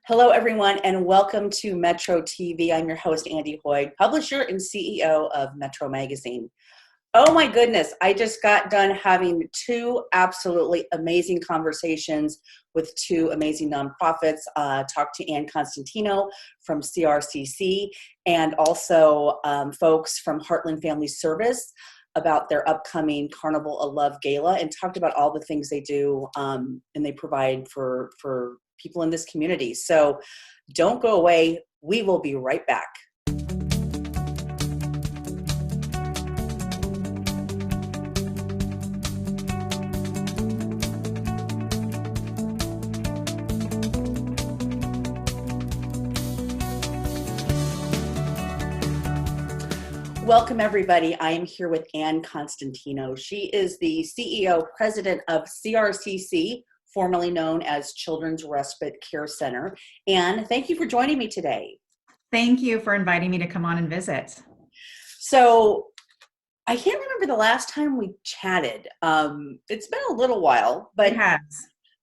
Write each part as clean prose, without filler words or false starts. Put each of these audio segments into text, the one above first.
Hello, everyone, and welcome to metroTV. I'm your host, Andee Hoig, publisher and CEO of Metro Magazine. Oh my goodness, I just got done having two absolutely amazing conversations with two amazing nonprofits. Talked to Constantino from CRCC and also folks from Heartland Family Service about their upcoming Carnival of Love Gala, and talked about all the things they do and they provide for people in this community. So don't go away. We will be right back. Welcome, everybody. I am here with Constantino. She is the CEO, president of CRCC, formerly known as Children's Respite Care Center. And thank you for joining me today. Thank you for inviting me to come on and visit. So I can't remember the last time we chatted. It's been a little while, but it has.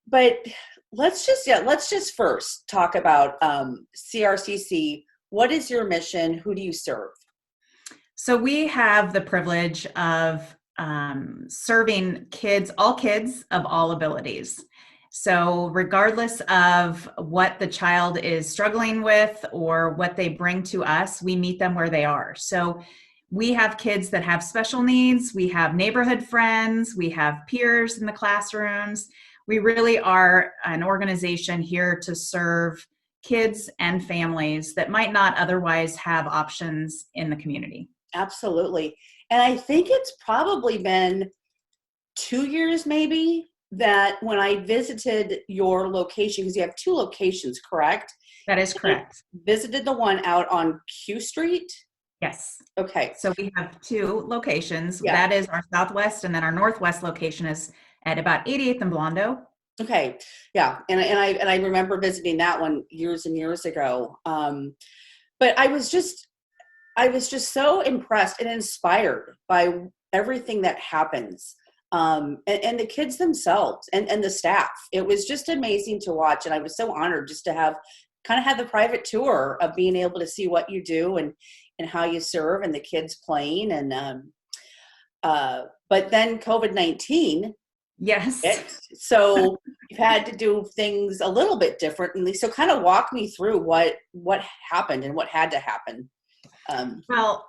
But let's just first talk about CRCC. What is your mission? Who do you serve? So we have the privilege of serving kids, all kids of all abilities. So regardless of what the child is struggling with or what they bring to us, we meet them where they are. So we have kids that have special needs. We have neighborhood friends. We have peers in the classrooms. We really are an organization here to serve kids and families that might not otherwise have options in the community. Absolutely. And I think it's probably been 2 years maybe that when I visited your location, because you have two locations, correct? That is correct. I visited the one out on Q Street. Yes. Okay. So we have two locations. Yeah. That is our southwest, and then our northwest location is at about 88th and Blondo. Okay. Yeah. And I remember visiting that one years and years ago. But I was just so impressed and inspired by everything that happens. And the kids themselves and the staff. It was just amazing to watch. And I was so honored just to have the private tour of being able to see what you do and how you serve and the kids playing. And but then COVID-19. Yes. So you've had to do things a little bit differently. So kind of walk me through what happened and what had to happen. Well,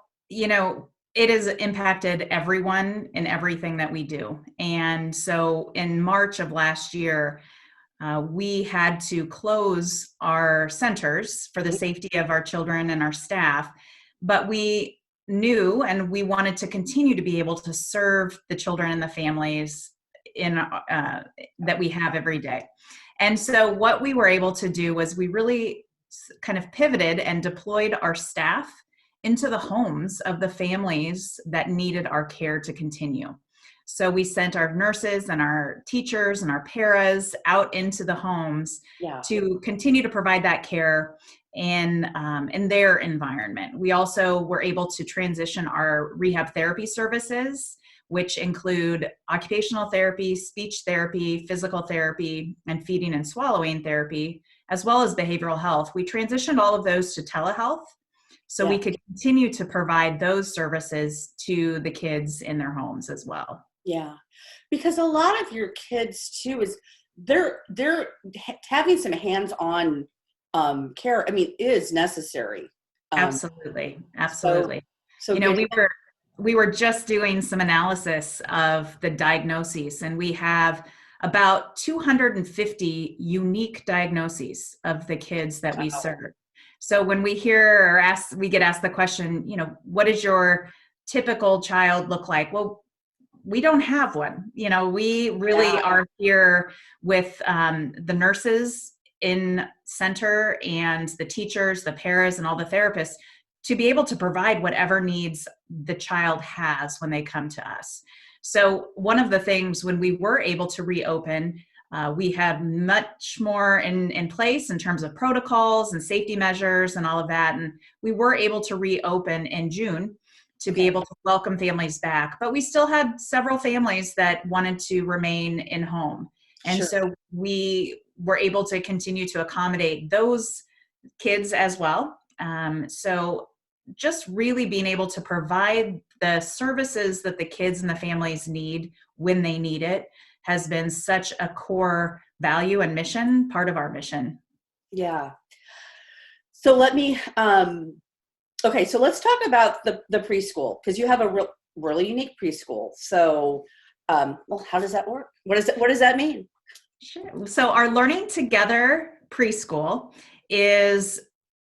it has impacted everyone in everything that we do. And so in March of last year, we had to close our centers for the safety of our children and our staff. But we knew and we wanted to continue to be able to serve the children and the families that we have every day. And so what we were able to do was we really kind of pivoted and deployed our staff into the homes of the families that needed our care to continue. So we sent our nurses and our teachers and our paras out into the homes to continue to provide that care in their environment. We also were able to transition our rehab therapy services, which include occupational therapy, speech therapy, physical therapy, and feeding and swallowing therapy, as well as behavioral health. We transitioned all of those to telehealth. So we could continue to provide those services to the kids in their homes as well. Yeah, because a lot of your kids too they're having some hands-on care. I mean, is necessary. Absolutely. So we were just doing some analysis of the diagnoses, and we have about 250 unique diagnoses of the kids that we serve. So when we hear or we get asked the question, what does your typical child look like? Well, we don't have one. We really are here with the nurses in center and the teachers, the paras, and all the therapists to be able to provide whatever needs the child has when they come to us. So one of the things when we were able to reopen, we have much more in place in terms of protocols and safety measures and all of that. And we were able to reopen in June to be able to welcome families back. But we still had several families that wanted to remain in home. And so we we're able to continue to accommodate those kids as well. So just really being able to provide the services that the kids and the families need when they need it has been such a core value and mission, part of our mission. Yeah. So let me, okay, so let's talk about the preschool, because you have a really unique preschool. So, well, how does that work? What does that mean? Sure. So our Learning Together preschool is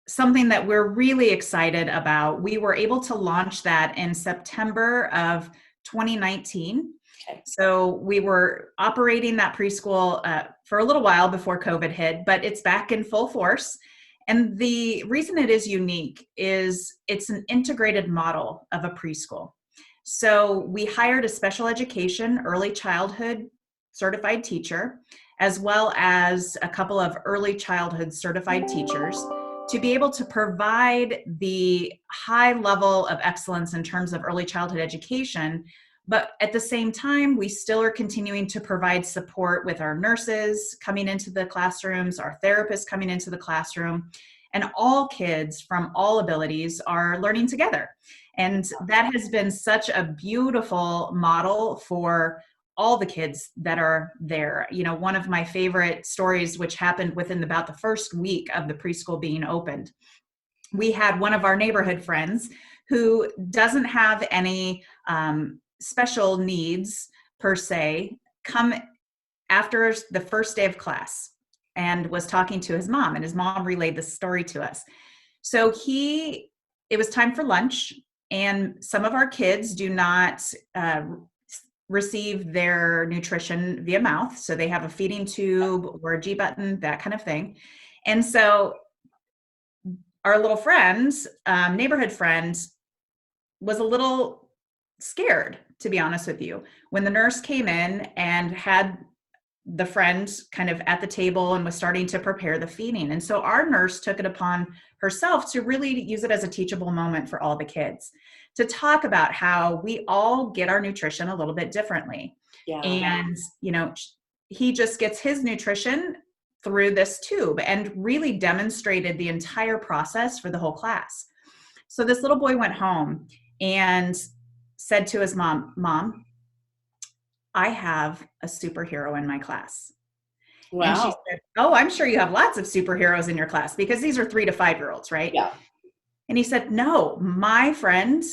something that we're really excited about. We were able to launch that in September of 2019. Okay. So we were operating that preschool for a little while before COVID hit, but it's back in full force. And the reason it is unique is it's an integrated model of a preschool. So we hired a special education, early childhood certified teacher, as well as a couple of early childhood certified teachers to be able to provide the high level of excellence in terms of early childhood education. But at the same time, we still are continuing to provide support with our nurses coming into the classrooms, our therapists coming into the classroom, and all kids from all abilities are learning together. And that has been such a beautiful model for all the kids that are there. You know, one of my favorite stories, which happened within about the first week of the preschool being opened, we had one of our neighborhood friends who doesn't have any special needs per se come after the first day of class and was talking to his mom, and his mom relayed this story to us. So it was time for lunch, and some of our kids do not receive their nutrition via mouth. So they have a feeding tube or a G button, that kind of thing. And so our little friends, neighborhood friends, was a little scared, to be honest with you, when the nurse came in and had the friend kind of at the table and was starting to prepare the feeding. And so our nurse took it upon herself to really use it as a teachable moment for all the kids, to talk about how we all get our nutrition a little bit differently. Yeah. And, you know, he just gets his nutrition through this tube, and really demonstrated the entire process for the whole class. So this little boy went home and said to his mom, "Mom, I have a superhero in my class." Wow. And she said, "Oh, I'm sure you have lots of superheroes in your class," because these are 3 to 5-year-olds, right? Yeah. And he said, "No, my friend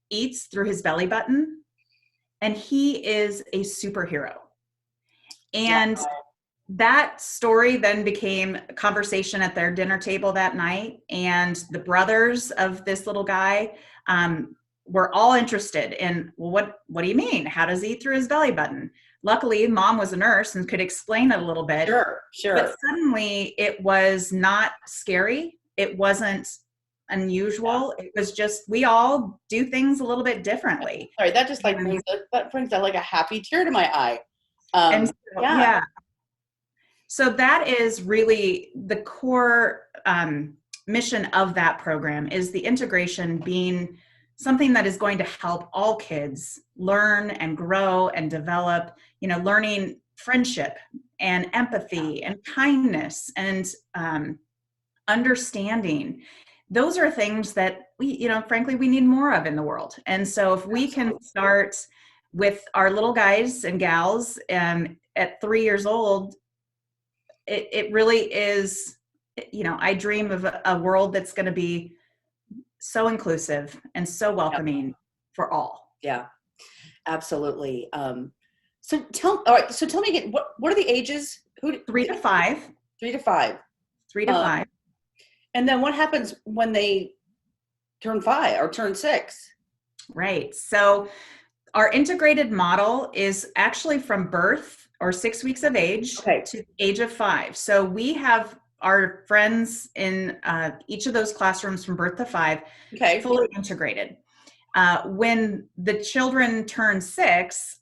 eats through his belly button, and he is a superhero." And that story then became a conversation at their dinner table that night. And the brothers of this little guy were all interested in, well, what do you mean? How does he eat through his belly button? Luckily, mom was a nurse and could explain it a little bit. Sure. But suddenly it was not scary. It wasn't unusual. Yeah. It was just, we all do things a little bit differently. Sorry, that just like brings like a happy tear to my eye. And so, yeah. So that is really the core mission of that program, is the integration being something that is going to help all kids learn and grow and develop, you know, learning friendship and empathy and kindness and understanding. Those are things that we, you know, frankly, we need more of in the world. And so if we can start with our little guys and gals at 3 years old, it really is, you know, I dream of a world that's going to be so inclusive and so welcoming for all. Yeah, absolutely. So tell me again, what are the ages? 3 to 5. 3 to 5. 3 to 5. And then what happens when they turn 5 or turn 6? Right. So our integrated model is actually from birth or 6 weeks of age to the age of 5. So we have our friends in each of those classrooms from birth to 5, fully integrated. When the children turn 6,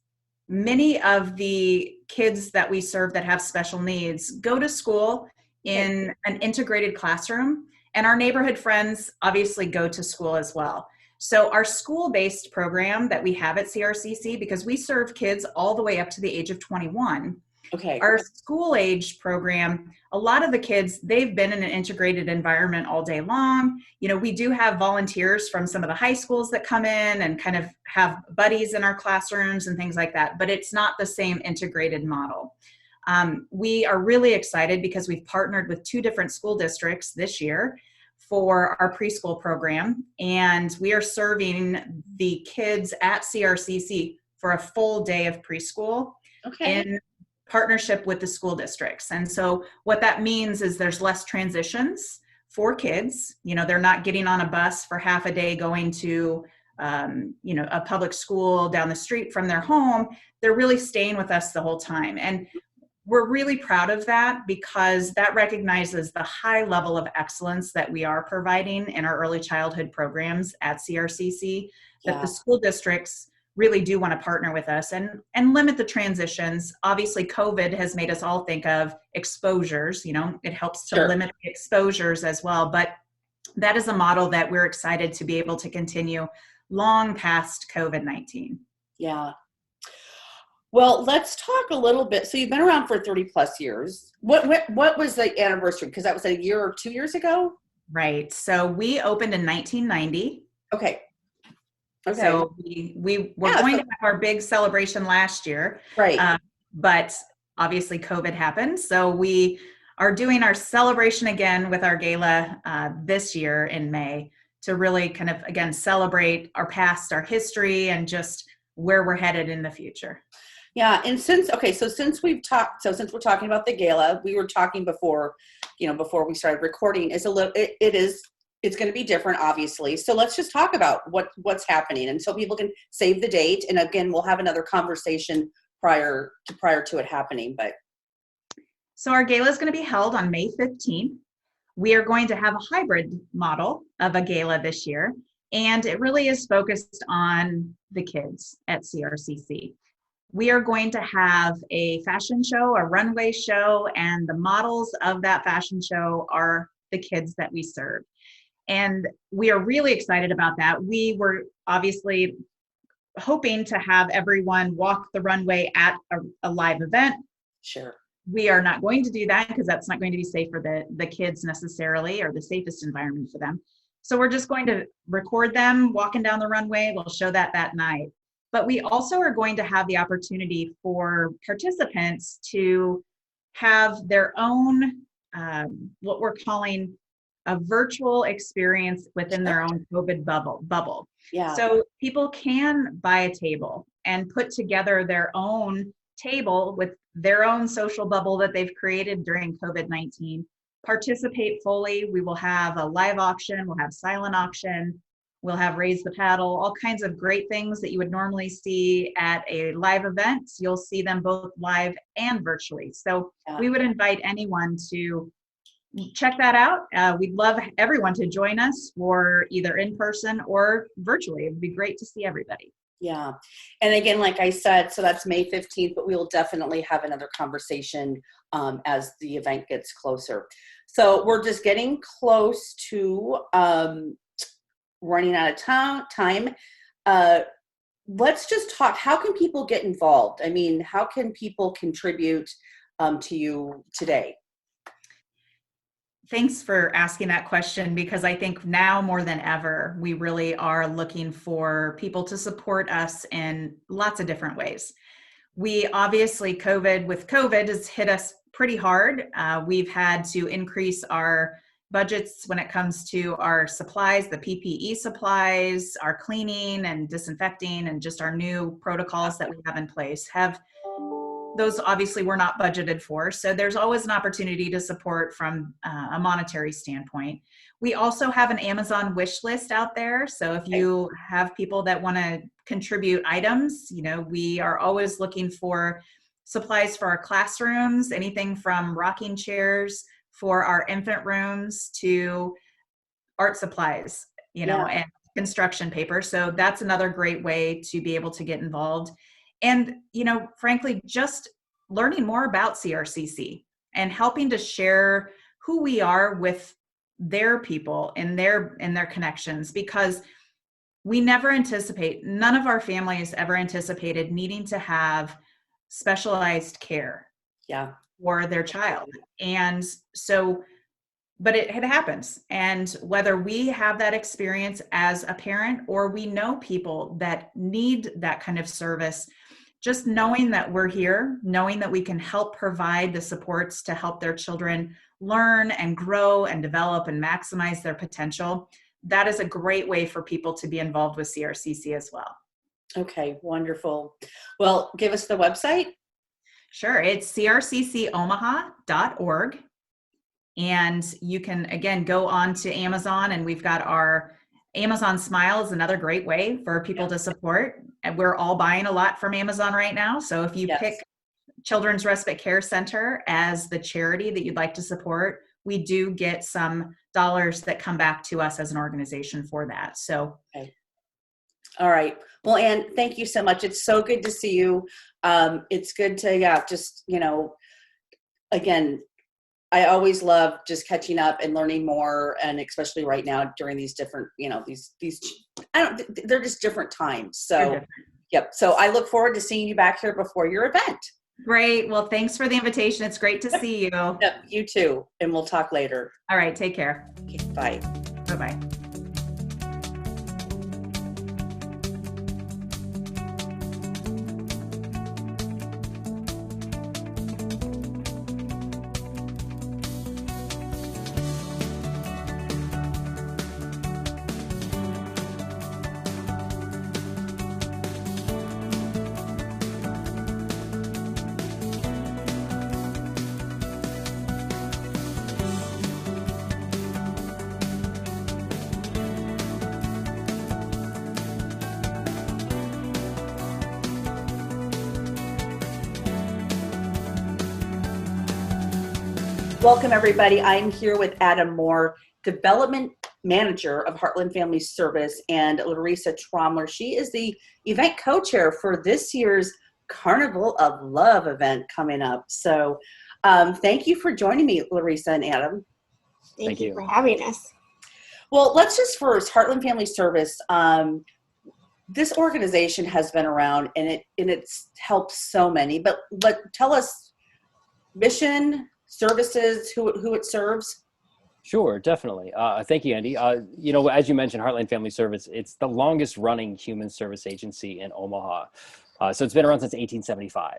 many of the kids that we serve that have special needs go to school in an integrated classroom, and our neighborhood friends obviously go to school as well. So our school-based program that we have at CRCC, because we serve kids all the way up to the age of 21, Okay. Our school age program, a lot of the kids, they've been in an integrated environment all day long. You know, we do have volunteers from some of the high schools that come in and kind of have buddies in our classrooms and things like that, but it's not the same integrated model. We are really excited because we've partnered with 2 different school districts this year for our preschool program, and we are serving the kids at CRCC for a full day of preschool Okay. in partnership with the school districts. And so what that means is there's less transitions for kids. You know, they're not getting on a bus for half a day going to a public school down the street from their home. They're really staying with us the whole time. And we're really proud of that because that recognizes the high level of excellence that we are providing in our early childhood programs at CRCC, that the Yeah. school districts really do want to partner with us and limit the transitions. Obviously, COVID has made us all think of exposures. You know, it helps to Sure. limit the exposures as well. But that is a model that we're excited to be able to continue long past COVID-19. Yeah. Well, let's talk a little bit. So you've been around for 30 plus years. What was the anniversary? Because that was a year or 2 years ago? Right. So we opened in 1990. Okay. Okay. So we were going to have our big celebration last year, right. but obviously COVID happened. So we are doing our celebration again with our gala this year in May to really kind of, again, celebrate our past, our history, and just where we're headed in the future. Yeah. And since we're talking about the gala, we were talking before we started recording, it's going to be different, obviously. So let's just talk about what's happening. And so people can save the date. And again, we'll have another conversation prior to it happening. But so our gala is going to be held on May 15th. We are going to have a hybrid model of a gala this year. And it really is focused on the kids at CRCC. We are going to have a fashion show, a runway show, and the models of that fashion show are the kids that we serve. And we are really excited about that. We were obviously hoping to have everyone walk the runway at a live event. Sure. We are not going to do that because that's not going to be safe for the kids necessarily, or the safest environment for them. So we're just going to record them walking down the runway. We'll show that night. But we also are going to have the opportunity for participants to have their own, what we're calling a virtual experience within their own COVID bubble. Yeah. So people can buy a table and put together their own table with their own social bubble that they've created during COVID-19, participate fully. We will have a live auction, we'll have silent auction, we'll have raise the paddle, all kinds of great things that you would normally see at a live event. You'll see them both live and virtually. So we would invite anyone to check that out. We'd love everyone to join us for either in person or virtually. It would be great to see everybody. Yeah. And again, like I said, so that's May 15th, but we will definitely have another conversation as the event gets closer. So we're just getting close to running out of time. Let's just talk, how can people get involved? I mean, how can people contribute to you today? Thanks for asking that question, because I think now more than ever, we really are looking for people to support us in lots of different ways. We obviously, COVID has hit us pretty hard. We've had to increase our budgets when it comes to our supplies, the PPE supplies, our cleaning and disinfecting, and just our new protocols that we have in place. Those obviously were not budgeted for. So there's always an opportunity to support from a monetary standpoint. We also have an Amazon wish list out there. So if you have people that want to contribute items, we are always looking for supplies for our classrooms, anything from rocking chairs for our infant rooms to art supplies, and construction paper. So that's another great way to be able to get involved. And, frankly, just learning more about CRCC and helping to share who we are with their people and their connections, because none of our families ever anticipated needing to have specialized care. Yeah. for their child. And so, but it happens. And whether we have that experience as a parent or we know people that need that kind of service, just knowing that we're here, knowing that we can help provide the supports to help their children learn and grow and develop and maximize their potential, that is a great way for people to be involved with CRCC as well. Okay, wonderful. Well, give us the website. Sure, it's crccomaha.org. And you can, again, go on to Amazon, and we've got our Amazon Smile is another great way for people to support. And we're all buying a lot from Amazon right now. So if you pick Children's Respite Care Center as the charity that you'd like to support, we do get some dollars that come back to us as an organization for that. So. Okay. All right. Well, Ann, thank you so much. It's so good to see you. It's good to, just, again, I always love just catching up and learning more, and especially right now during these different, they're just different times. So, yep. So I look forward to seeing you back here before your event. Great. Well, thanks for the invitation. It's great to see you. Yep, you too. And we'll talk later. All right. Take care. Okay, bye. Bye-bye. Welcome, everybody. I'm here with Adam Mohr, Development Manager of Heartland Family Service, and Larissa Tromler. She is the event co-chair for this year's Carnival of Love event coming up. So thank you for joining me, Larissa and Adam. Thank you for having us. Well, let's just first, Heartland Family Service, this organization has been around, and it's helped so many, but tell us mission, services, who it serves. Sure, definitely. Thank you, Andee. As you mentioned, Heartland Family Service, it's the longest running human service agency in Omaha. So it's been around since 1875,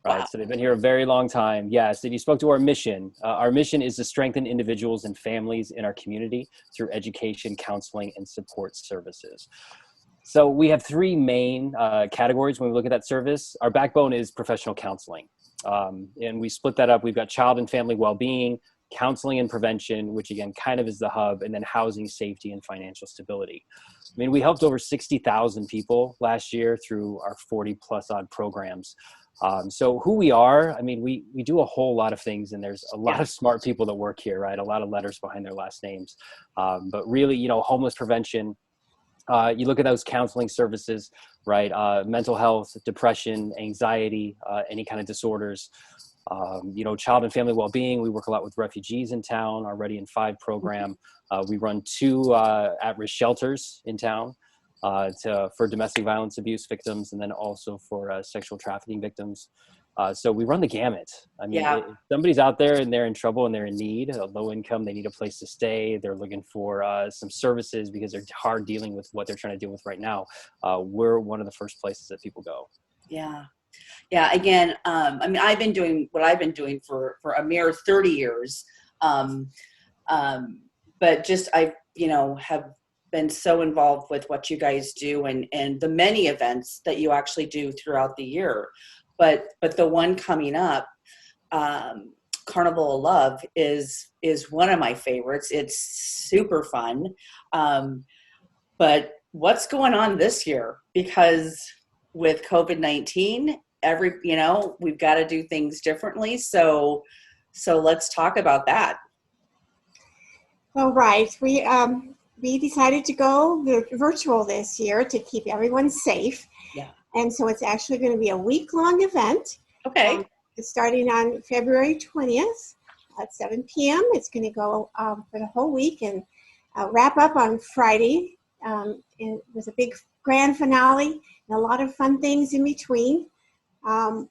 right? Wow. So they've been here a very long time. Yes, and you spoke to our mission. Our mission is to strengthen individuals and families in our community through education, counseling, and support services. So we have three main categories when we look at that service. Our backbone is professional counseling. And we split that up. We've got child and family well-being, counseling and prevention, which again kind of is the hub, and then housing, safety, and financial stability. I mean, we helped over 60,000 people last year through our 40 plus odd programs. So who we are, I mean, we do a whole lot of things, and there's a lot of smart people that work here, right? A lot of letters behind their last names. But really, homeless prevention, you look at those counseling services, right? Mental health, depression, anxiety, any kind of disorders, child and family well-being. We work a lot with refugees in town, our Ready in 5 program. We run 2 at-risk shelters in town for domestic violence abuse victims, and then also for sexual trafficking victims. So we run the gamut. I mean, if somebody's out there and they're in trouble and they're in need, a low income, they need a place to stay, they're looking for some services because they're hard dealing with what they're trying to deal with right now, we're one of the first places that people go. Yeah. Again, I mean, I've been doing what I've been doing for a mere 30 years. But just, I, have been so involved with what you guys do and the many events that you actually do throughout the year. But the one coming up, Carnival of Love, is one of my favorites. It's super fun. But what's going on this year? Because with COVID-19, we've got to do things differently. So let's talk about that. Well, right. We decided to go virtual this year to keep everyone safe. Yeah. And so it's actually going to be a week-long event. Okay. It's starting on February 20th at 7 p.m. It's going to go for the whole week and wrap up on Friday. It was a big grand finale and a lot of fun things in between.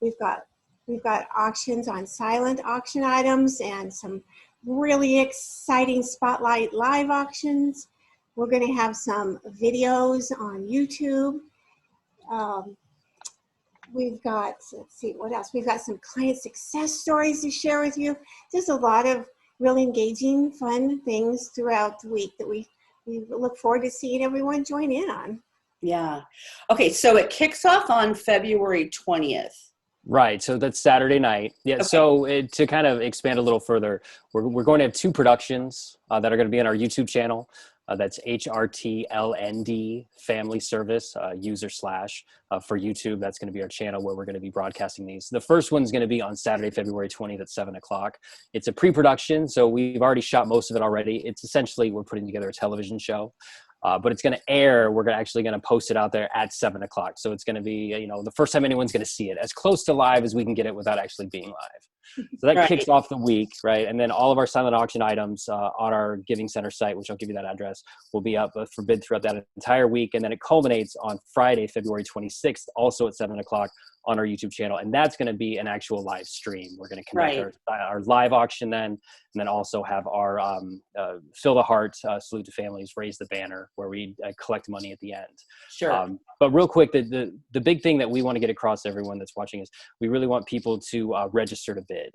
We've got We've got auctions on silent auction items and some really exciting Spotlight live auctions. We're going to have some videos on YouTube. We've got, let's see, what else? We've got some client success stories to share with you. Just a lot of really engaging, fun things throughout the week that we look forward to seeing everyone join in on. Yeah. Okay, so it kicks off on February 20th. Right. So that's Saturday night. Yeah. Okay. So to kind of expand a little further, we're going to have 2 productions that are going to be on our YouTube channel. That's HRTLND Family Service user / for YouTube. That's going to be our channel where we're going to be broadcasting these. The first one's going to be on Saturday, February 20th at 7 o'clock. It's a pre-production, so we've already shot most of it already. It's essentially, we're putting together a television show. But it's going to air. We're actually going to post it out there at 7 o'clock. So it's going to be, the first time anyone's going to see it, as close to live as we can get it without actually being live. So that kicks off the week, right? And then all of our silent auction items on our Giving Center site, which I'll give you that address, will be up for bid throughout that entire week. And then it culminates on Friday, February 26th, also at 7 o'clock on our YouTube channel. And that's going to be an actual live stream. We're going to conduct our live auction then, and then also have our Fill the Heart, Salute to Families, Raise the Banner, where we collect money at the end. Sure. But real quick, the big thing that we want to get across to everyone that's watching is we really want people to register to bid.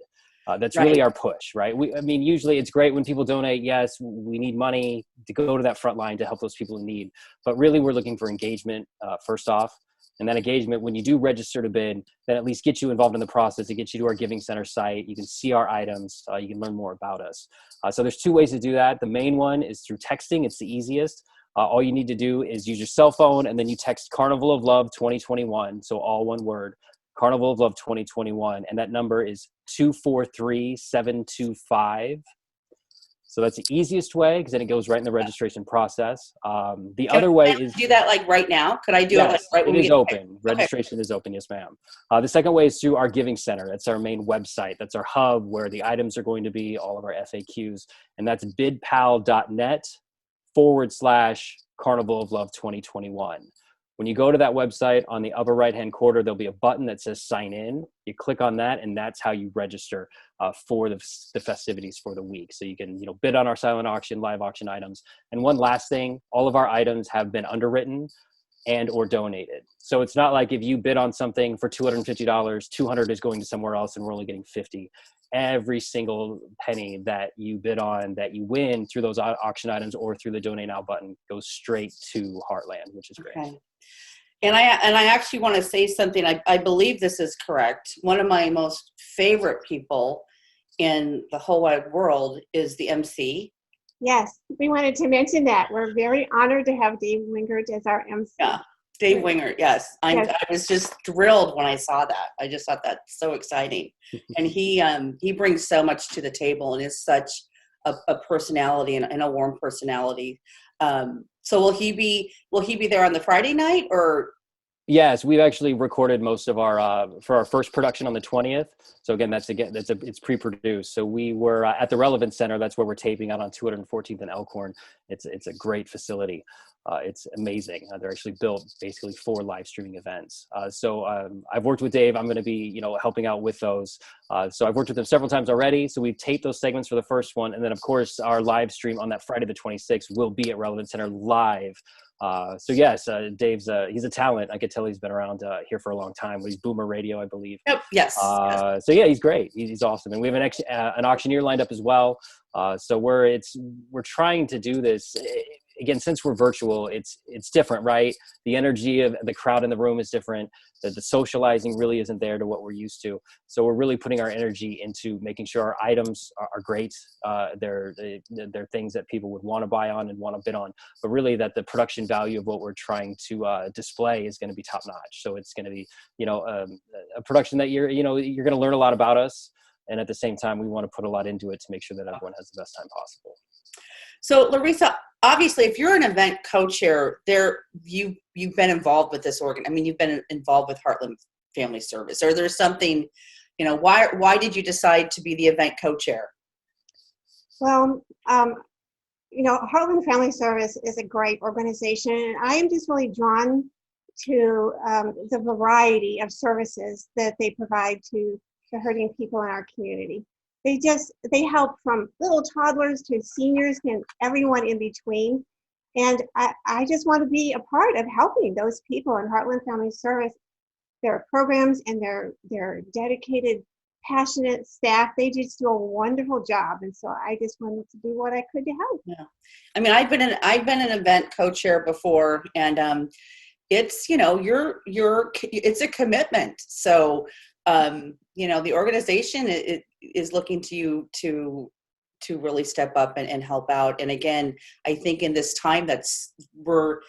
That's really our push, right? Usually it's great when people donate. Yes, we need money to go to that front line to help those people in need. But really, we're looking for engagement first off. And that engagement, when you do register to bid, that at least gets you involved in the process. It gets you to our Giving Center site. You can see our items. You can learn more about us. So there's 2 ways to do that. The main one is through texting. It's the easiest. All you need to do is use your cell phone, and then you text Carnival of Love 2021. So all one word, Carnival of Love 2021. And that number is 243-725. So that's the easiest way, because then it goes right in the registration process. The other way is do that like right now. Could I do it like right when it we is get open. Registration is open. Yes, ma'am. The second way is through our Giving Center. That's our main website. That's our hub where the items are going to be, all of our FAQs, and that's bidpal.net/Carnival of Love 2021. When you go to that website, on the upper right-hand corner, there'll be a button that says sign in. You click on that, and that's how you register for the festivities for the week. So you can, bid on our silent auction, live auction items. And one last thing, all of our items have been underwritten and or donated. So it's not like if you bid on something for $250, $200 is going to somewhere else and we're only getting $50. Every single penny that you bid on, that you win through those auction items or through the Donate Now button, goes straight to Heartland, which is great. Okay. And I actually want to say something. I believe this is correct. One of my most favorite people in the whole wide world is the MC. Yes, we wanted to mention that. We're very honored to have Dave Wingert as our MC. Yeah, Dave Wingert, yes. I was just thrilled when I saw that. I just thought that's so exciting. And he brings so much to the table and is such a personality and a warm personality. So will he be there on the Friday night or? Yes, we've actually recorded most of our for our first production on the 20th. So again, it's pre-produced. So we were at the Relevance Center. That's where we're taping out on 214th and Elkhorn. It's a great facility. It's amazing. They're actually built basically for live streaming events. So I've worked with Dave. I'm going to be helping out with those. So I've worked with him several times already. So we've taped those segments for the first one, and then of course our live stream on that Friday the 26th will be at Relevance Center live. So yes, Dave's he's a talent. I could tell he's been around here for a long time. He's Boomer Radio, I believe. Yep. Yes. So yeah, he's great. He's awesome, and we have an auctioneer lined up as well. So we're trying to do this. Again, since we're virtual, it's different, right? The energy of the crowd in the room is different. The socializing really isn't there to what we're used to. So we're really putting our energy into making sure our items are great. They're things that people would want to buy on and want to bid on, but really that the production value of what we're trying to display is going to be top notch. So it's going to be, a production that you're going to learn a lot about us. And at the same time, we want to put a lot into it to make sure that everyone has the best time possible. So Larissa, obviously, if you're an event co-chair, you've been involved with this you've been involved with Heartland Family Service. Or there's something, why did you decide to be the event co-chair? Well, Heartland Family Service is a great organization, and I am just really drawn to the variety of services that they provide to the hurting people in our community. They help from little toddlers to seniors and everyone in between. And I just want to be a part of helping those people in Heartland Family Service, their programs and their dedicated, passionate staff. They just do a wonderful job. And so I just wanted to do what I could to help. Yeah. I mean, I've been an event co-chair before, and it's, it's a commitment. So, the organization is looking to you to really step up and help out. And again, I think in this time you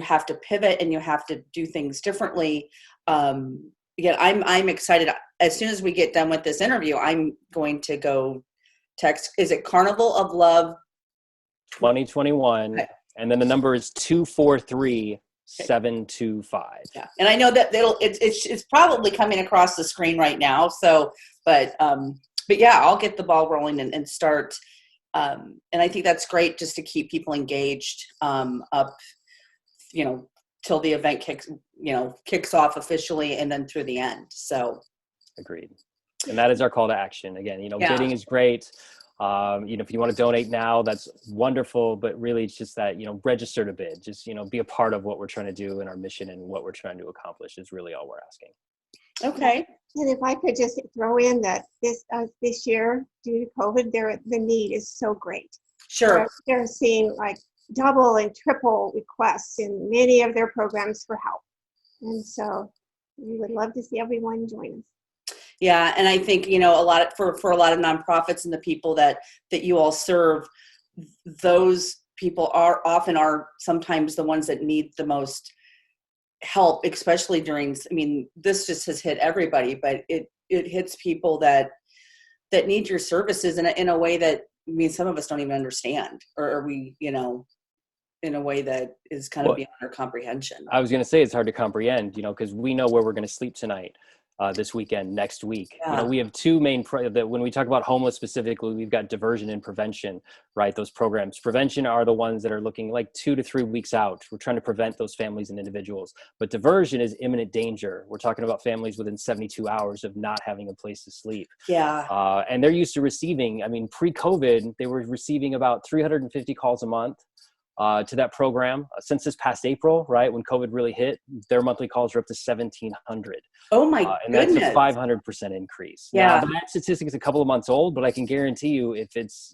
have to pivot and you have to do things differently. Again, I'm excited. As soon as we get done with this interview, I'm going to go text. Is it Carnival of Love 2021? Okay. And then the number is 243-725. Yeah, and I know that it's probably coming across the screen right now. So, but yeah, I'll get the ball rolling and start. And I think that's great just to keep people engaged up, till the event kicks off officially and then through the end. So, agreed. And that is our call to action. Again, bidding is great. If you want to donate now, that's wonderful, but really it's just that, register to bid, just, be a part of what we're trying to do in our mission and what we're trying to accomplish is really all we're asking. Okay. And if I could just throw in that this year, due to COVID, the need is so great. Sure. They're seeing like double and triple requests in many of their programs for help. And so we would love to see everyone join us. Yeah, and I think a lot for a lot of nonprofits and the people that you all serve, those people are sometimes the ones that need the most help, especially during. I mean, this just has hit everybody, but it hits people that need your services in a way that some of us don't even understand, or we in a way that is kind of beyond our comprehension. I was going to say it's hard to comprehend, because we know where we're going to sleep tonight. This weekend, next week. Yeah. We have two main, when we talk about homeless specifically, we've got diversion and prevention, right? Those programs. Prevention are the ones that are looking like 2 to 3 weeks out. We're trying to prevent those families and individuals. But diversion is imminent danger. We're talking about families within 72 hours of not having a place to sleep. Yeah. And they're used to receiving, pre-COVID, they were receiving about 350 calls a month. To that program. Since this past April, right, when COVID really hit, their monthly calls are up to 1,700. Oh my and goodness. that's a 500% increase. Yeah. Now, that statistic is a couple of months old, but I can guarantee you if it's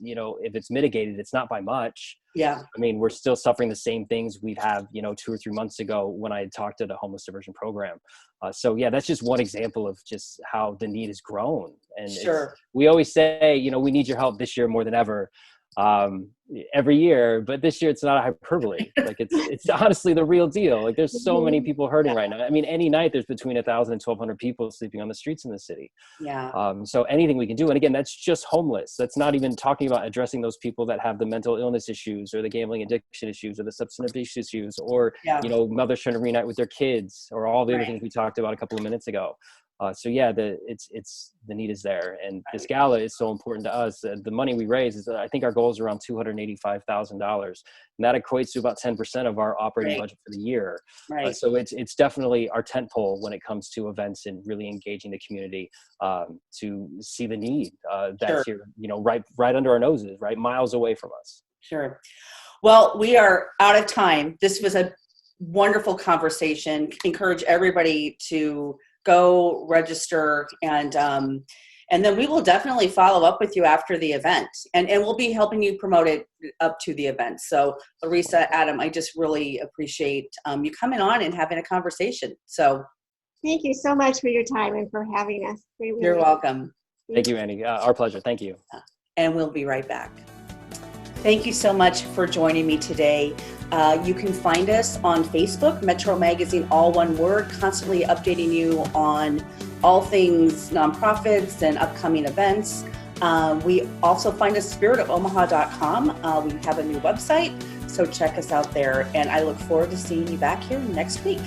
mitigated, it's not by much. Yeah. We're still suffering the same things we'd have, 2 or 3 months ago when I talked to the homeless diversion program. So yeah, that's just one example of just how the need has grown. And sure. We always say, we need your help this year more than ever. Every year, but this year it's not a hyperbole. Like it's honestly the real deal. Like there's so many people hurting right now. Any night there's between 1,000 and 1,200 people sleeping on the streets in the city. Yeah. So anything we can do, and again, that's just homeless. That's not even talking about addressing those people that have the mental illness issues or the gambling addiction issues or the substance abuse issues or mothers trying to reunite with their kids or all the other things we talked about a couple of minutes ago. So yeah, the need is there, and this gala is so important to us. The money we raise is, I think our goal is around $285,000, and that equates to about 10% of our operating budget for the year. Right. So it's definitely our tentpole when it comes to events and really engaging the community to see the need that's here, right under our noses, right, miles away from us. Sure. Well, we are out of time. This was a wonderful conversation. Encourage everybody to go register, and then we will definitely follow up with you after the event, and we'll be helping you promote it up to the event. So Larissa, Adam, I just really appreciate you coming on and having a conversation. So thank you so much for your time and for having us. You're welcome. Thank you, Andee. Our pleasure. Thank you. And we'll be right back. Thank you so much for joining me today. You can find us on Facebook, Metro Magazine, all one word, constantly updating you on all things nonprofits and upcoming events. We also find us spiritofomaha.com. We have a new website, so check us out there. And I look forward to seeing you back here next week.